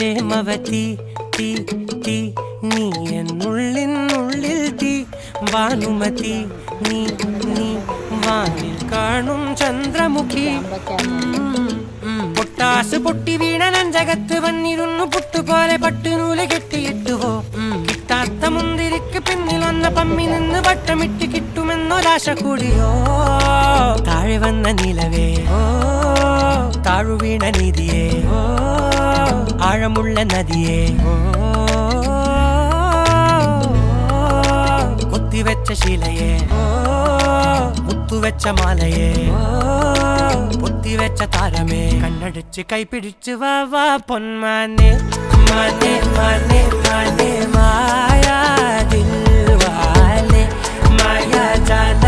പ്രേമവതി തീ തീ നീ എന്നുള്ളിൽ തീ ഭാനുമതി നീ നീ വാനിൽ കാണും ചന്ദ്രമുഖി പൊട്ടാസ് പൊട്ടി വീണ നെഞ്ചകത്ത് വന്നിരുന്നു പുട്ടുപോലെ പട്ടുനൂല് കെട്ടിയിട്ടുവോ കിട്ടാത്ത മുന്തിരിക്ക് പിന്നിൽ വന്ന പമ്മി നിന്ന് വട്ടമിട്ട് കിട്ടുമെന്നൊരാശ കൂടിയോ താഴെ വന്ന നിലവേ ഓ താഴു വീണ നിധിയേ ഓ ആഴമുള്ള നദിയേ ഓ കൊത്തിവെച്ച ശിലയേ ഓ മുത്തുവെച്ച മാലയേ ഓ പൊത്തിവെച്ച താരമേ കണ്ണടിച്ച് കൈപിടിച്ച് വാ വാ പൊന്മാനെ മാനെ മാനെ മാനെ മായാ ദിൽവാലെ മായാ ജാല